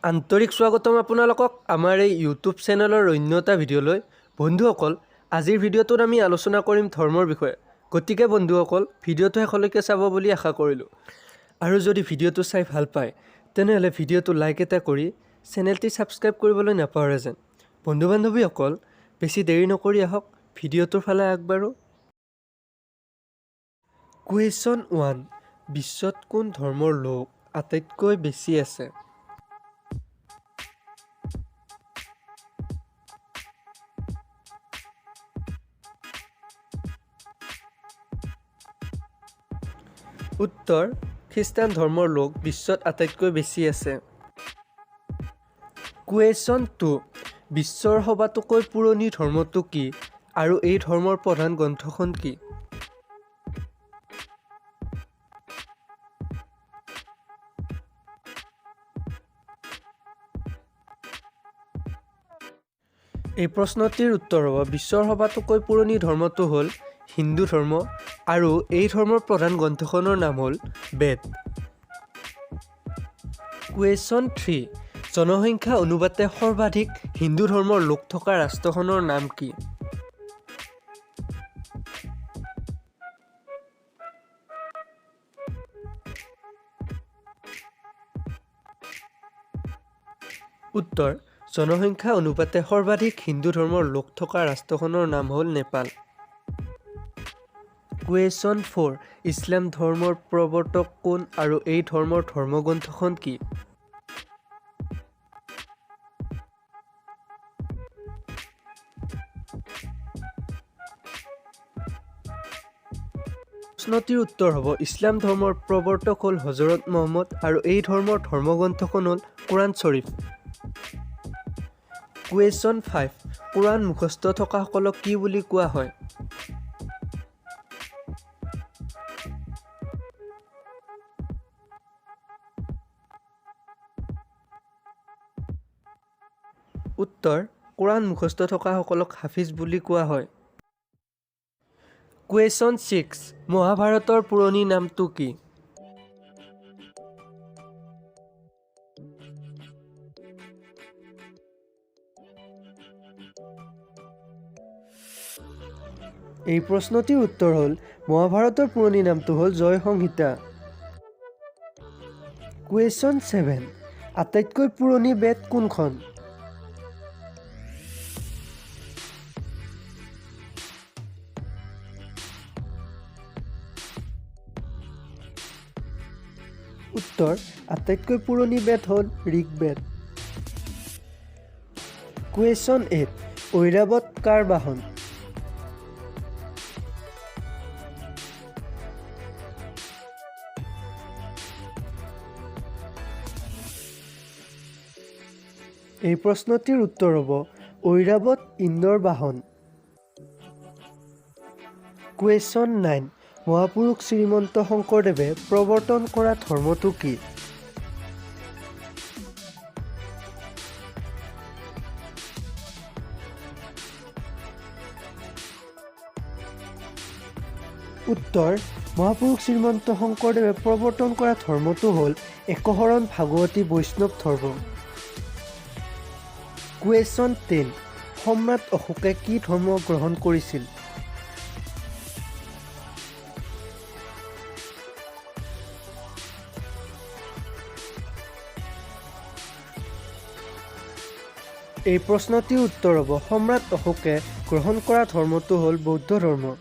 আন্তৰিক স্বাগতম আপোনালোকক আমাৰ এই ইউটিউব চেনেলৰ অন্য এটা ভিডিঅ'লৈ। বন্ধুসকল, আজিৰ ভিডিঅ'টোত আমি আলোচনা কৰিম ধৰ্মৰ বিষয়ে। গতিকে বন্ধুসকল, ভিডিঅ'টো শেষলৈকে চাব বুলি আশা কৰিলোঁ। আৰু যদি ভিডিঅ'টো চাই ভাল পায় তেনেহ'লে ভিডিঅ'টো লাইক এটা কৰি চেনেলটি ছাবস্ক্ৰাইব কৰিবলৈ নাপাহৰে যেন। বন্ধু বান্ধৱীসকল, বেছি দেৰি নকৰি আহক ভিডিঅ'টোৰ ফালে আগবাঢ়ো। কুৱেশ্যন 1, বিশ্বত কোন ধৰ্মৰ লোক আটাইতকৈ বেছি আছে? উত্তৰ, খ্ৰীষ্টান ধৰ্মৰ লোক বিশ্বত আটাইতকৈ বেছি আছে। কুৱেশ্যন 2, বিশ্বৰ সবাতোকৈ পুৰণি ধৰ্মটো কি আৰু এই ধৰ্মৰ প্ৰধান গ্ৰন্থখন কি? এই প্ৰশ্নটিৰ উত্তৰ হ'ব বিশ্বৰ সবাতোকৈ পুৰণি ধৰ্মটো হ'ল হিন্দু ধৰ্ম আৰু এই ধৰ্মৰ প্ৰধান গ্ৰন্থখনৰ নাম হ'ল বেদ। কুৱেশ্যন 3, জনসংখ্যা অনুপাতে সৰ্বাধিক হিন্দু ধৰ্মৰ লোক থকা ৰাষ্ট্ৰখনৰ নাম কি? উত্তৰ, জনসংখ্যা অনুপাতে সৰ্বাধিক হিন্দু ধৰ্মৰ লোক থকা ৰাষ্ট্ৰখনৰ নাম হ'ল নেপাল। কুৱেশ্যন 4, ইছলাম ধৰ্মৰ প্ৰৱৰ্তক কোন আৰু এই ধৰ্মৰ ধৰ্মগ্ৰন্থখন কি? প্ৰশ্নটিৰ উত্তৰ হ'ব ইছলাম ধৰ্মৰ প্ৰৱৰ্তক হ'ল হজৰত মহম্মদ আৰু এই ধৰ্মৰ ধৰ্মগ্ৰন্থখন হ'ল কোৰাণ শ্বৰীফ। কুৱেশ্যন 5, কোৰাণ মুখস্থ থকাসকলক কি বুলি কোৱা হয়? উত্তৰ, কোৰাণ মুখস্থ থকাসকলক হাফিজ বুলি কোৱা হয়। কুৱেশ্যন 6, মহাভাৰতৰ পুৰণি নামটো কি? এই প্ৰশ্নটিৰ উত্তৰ হ'ল মহাভাৰতৰ পুৰণি নামটো হ'ল জয় সংহিতা। কুৱেশ্যন 7, আটাইতকৈ পুৰণি বেদ কোনখন? উত্তৰ, আটাইতকৈ পুৰণি বেদ হ'ল ঋগ্বেদ। কুৱেশ্যন 8, ঐৰাৱত কাৰ বাহন? এই প্ৰশ্নটিৰ উত্তৰ হ'ব ঐৰাৱত ইন্দ্ৰৰ বাহন। কুৱেশ্যন 9, মহাপুৰুষ শ্ৰীমন্ত শংকৰদেৱে প্ৰৱৰ্তন কৰা ধৰ্মটো কি? উত্তৰ, মহাপুৰুষ শ্ৰীমন্ত শংকৰদেৱে প্ৰৱৰ্তন কৰা ধৰ্মটো হ'ল একশৰণ ভাগৱতী বৈষ্ণৱ ধৰ্ম। কুৱেশ্যন 10, সম্ৰাট অশোকে কি ধৰ্ম গ্ৰহণ কৰিছিল? এই প্ৰশ্নটিৰ উত্তৰ হ'ব সম্ৰাট অশোকে গ্ৰহণ কৰা ধৰ্মটো হ'ল বৌদ্ধ ধৰ্ম।